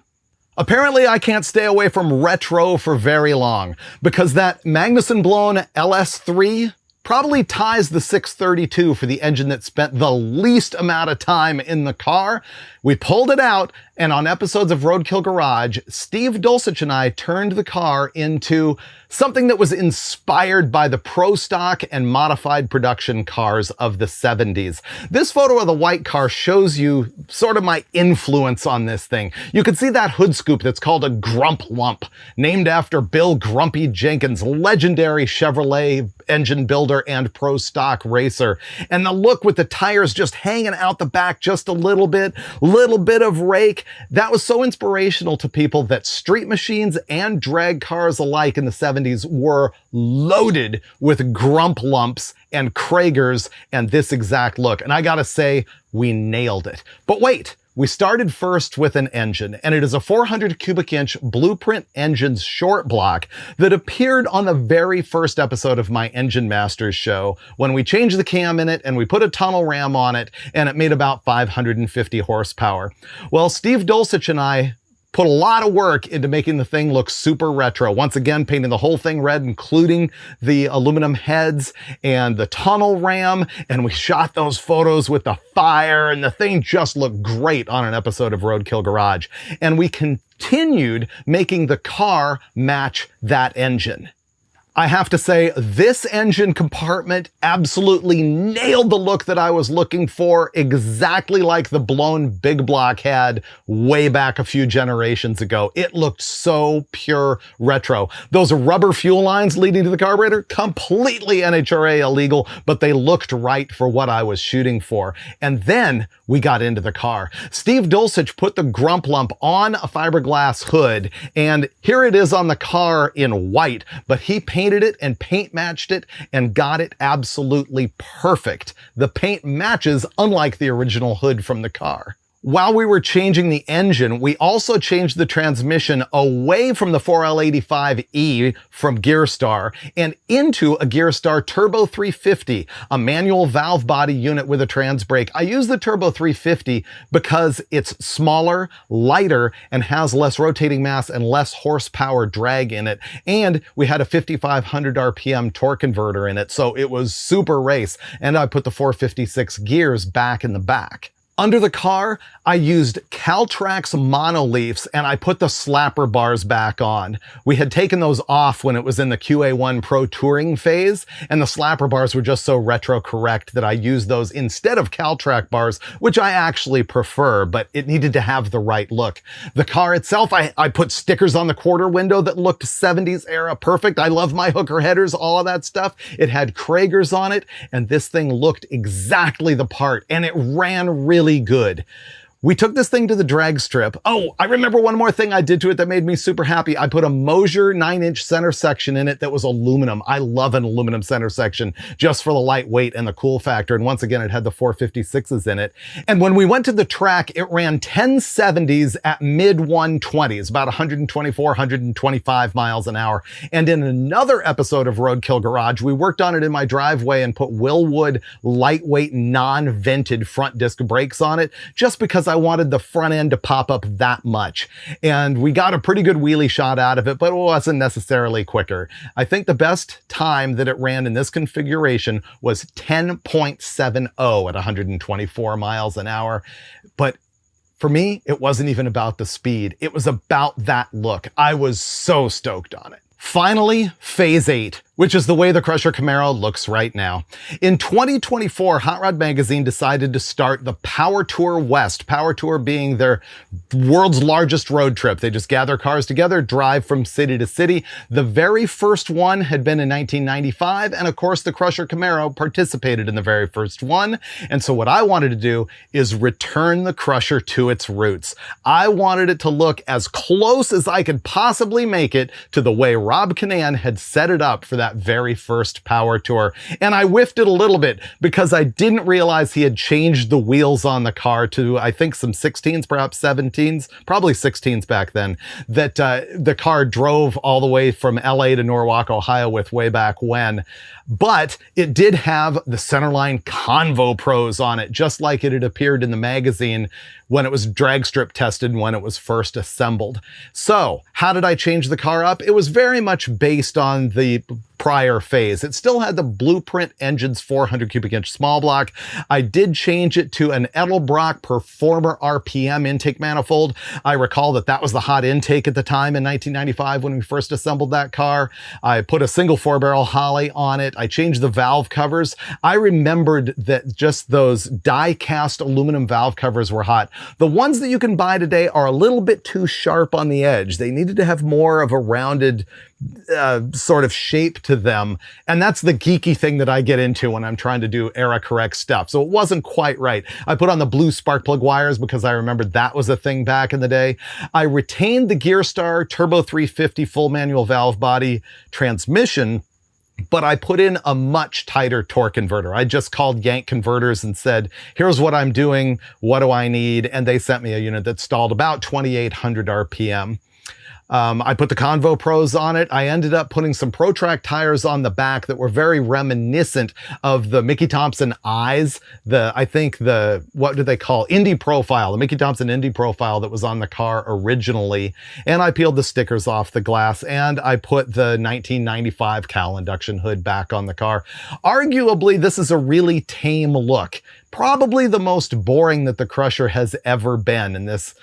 Apparently, I can't stay away from retro for very long, because that Magnuson-blown LS3 probably ties the 632 for the engine that spent the least amount of time in the car. We pulled it out, and on episodes of Roadkill Garage, Steve Dulcich and I turned the car into something that was inspired by the pro stock and modified production cars of the 70s. This photo of the white car shows you sort of my influence on this thing. You can see that hood scoop that's called a Grump Lump, named after Bill Grumpy Jenkins, legendary Chevrolet engine builder and pro stock racer. And the look with the tires just hanging out the back just a little bit of rake, that was so inspirational to people that street machines and drag cars alike in the 70s were loaded with Grump Lumps and Kragers and this exact look. And I gotta say, we nailed it. But wait, we started first with an engine, and it is a 400 cubic inch Blueprint Engines short block that appeared on the very first episode of my Engine Masters show when we changed the cam in it and we put a tunnel ram on it, and it made about 550 horsepower. Well, Steve Dulcich and I put a lot of work into making the thing look super retro. Once again, painting the whole thing red, including the aluminum heads and the tunnel ram. And we shot those photos with the fire, and the thing just looked great on an episode of Roadkill Garage. And we continued making the car match that engine. I have to say, this engine compartment absolutely nailed the look that I was looking for, exactly like the blown big block had way back a few generations ago. It looked so pure retro. Those rubber fuel lines leading to the carburetor, completely NHRA illegal, but they looked right for what I was shooting for. And then we got into the car. Steve Dulcich put the Grump Lump on a fiberglass hood, and here it is on the car in white, but he painted it and paint matched it and got it absolutely perfect. The paint matches, unlike the original hood from the car. While we were changing the engine, we also changed the transmission away from the 4L85E from Gearstar and into a Gearstar Turbo 350, a manual valve body unit with a trans brake. I use the Turbo 350 because it's smaller, lighter, and has less rotating mass and less horsepower drag in it. And we had a 5,500 RPM torque converter in it, so it was super race. And I put the 456 gears back in the back. Under the car, I used Caltrax monoleafs and I put the slapper bars back on. We had taken those off when it was in the QA1 Pro Touring phase, and the slapper bars were just so retro correct that I used those instead of Caltrax bars, which I actually prefer, but it needed to have the right look. The car itself, I put stickers on the quarter window that looked 70s era perfect. I love my hooker headers, all of that stuff. It had Kragers on it, and this thing looked exactly the part, and it ran really good. We took this thing to the drag strip. Oh, I remember one more thing I did to it that made me super happy. I put a Mosier 9-inch center section in it that was aluminum. I love an aluminum center section just for the lightweight and the cool factor. And once again, it had the 456s in it. And when we went to the track, it ran 1070s at mid 120s, about 124, 125 miles an hour. And in another episode of Roadkill Garage, we worked on it in my driveway and put Willwood lightweight non-vented front disc brakes on it, just because I wanted the front end to pop up that much. And we got a pretty good wheelie shot out of it, but it wasn't necessarily quicker. I think the best time that it ran in this configuration was 10.70 at 124 miles an hour. But for me, it wasn't even about the speed. It was about that look. I was so stoked on it. Finally, Phase 8, which is the way the Crusher Camaro looks right now. In 2024, Hot Rod Magazine decided to start the Power Tour West, Power Tour being their world's largest road trip. They just gather cars together, drive from city to city. The very first one had been in 1995, and of course the Crusher Camaro participated in the very first one. And so what I wanted to do is return the Crusher to its roots. I wanted it to look as close as I could possibly make it to the way Rob Cannan had set it up for that very first Power Tour. And I whiffed it a little bit because I didn't realize he had changed the wheels on the car to, I think, some 16s, perhaps 17s, probably 16s back then, that the car drove all the way from LA to Norwalk, Ohio with way back when. But it did have the centerline Convo Pros on it, just like it had appeared in the magazine when it was drag strip tested when it was first assembled. So how did I change the car up? It was very much based on the prior phase. It still had the Blueprint Engines 400 cubic inch small block. I did change it to an Edelbrock Performer RPM intake manifold. I recall that that was the hot intake at the time in 1995 when we first assembled that car. I put a single 4-barrel Holley on it. I changed the valve covers. I remembered that just those die-cast aluminum valve covers were hot. The ones that you can buy today are a little bit too sharp on the edge. They needed to have more of a rounded sort of shape to them. And that's the geeky thing that I get into when I'm trying to do era correct stuff. So it wasn't quite right. I put on the blue spark plug wires because I remembered that was a thing back in the day. I retained the Gearstar Turbo 350 full manual valve body transmission, but I put in a much tighter torque converter. I just called Yank Converters and said, here's what I'm doing. What do I need? And they sent me a unit that stalled about 2,800 RPM. I put the Convo Pros on it. I ended up putting some ProTrack tires on the back that were very reminiscent of the Mickey Thompson eyes. I think what do they call? Indy Profile, the Mickey Thompson Indy Profile that was on the car originally. And I peeled the stickers off the glass and I put the 1995 Cal induction hood back on the car. Arguably, this is a really tame look. Probably the most boring that the Crusher has ever been in this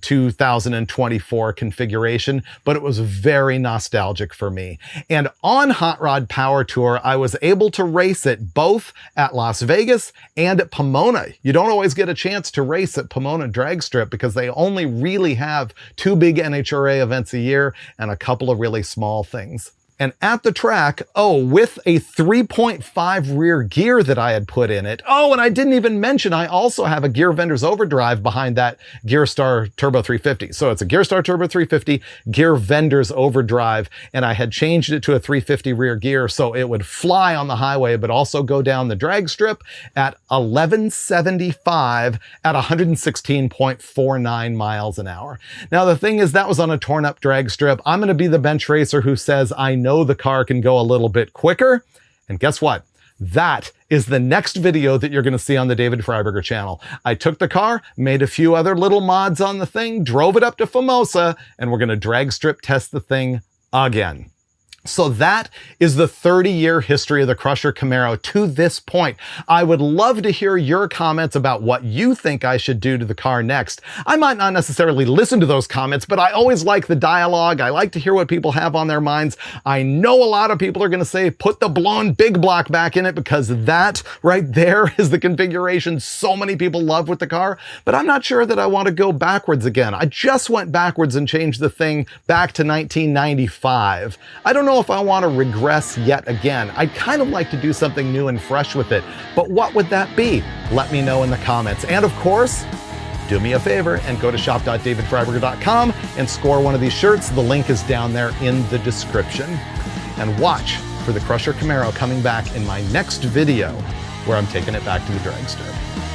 2024 configuration, but it was very nostalgic for me. And on Hot Rod Power Tour, I was able to race it both at Las Vegas and at Pomona. You don't always get a chance to race at Pomona Drag Strip because they only really have 2 big NHRA events a year and a couple of really small things. And at the track, with a 3.5 rear gear that I had put in it. And I didn't even mention, I also have a Gear Vendors Overdrive behind that Gearstar Turbo 350. So it's a Gearstar Turbo 350, Gear Vendors Overdrive, and I had changed it to a 350 rear gear so it would fly on the highway, but also go down the drag strip at 1175 at 116.49 miles an hour. Now, the thing is, that was on a torn up drag strip. I'm going to be the bench racer who says, I know the car can go a little bit quicker. And guess what? That is the next video that you're going to see on the David Freiberger channel. I took the car, made a few other little mods on the thing, drove it up to Famosa, and we're going to drag strip test the thing again. So that is the 30-year history of the Crusher Camaro to this point. I would love to hear your comments about what you think I should do to the car next. I might not necessarily listen to those comments, but I always like the dialogue. I like to hear what people have on their minds. I know a lot of people are going to say, put the blown big block back in it, because that right there is the configuration so many people love with the car. But I'm not sure that I want to go backwards again. I just went backwards and changed the thing back to 1995. I don't know if I want to regress yet again. I'd kind of like to do something new and fresh with it, but what would that be? Let me know in the comments. And of course, do me a favor and go to shop.davidfreiberger.com and score one of these shirts. The link is down there in the description. And watch for the Crusher Camaro coming back in my next video, where I'm taking it back to the dragster.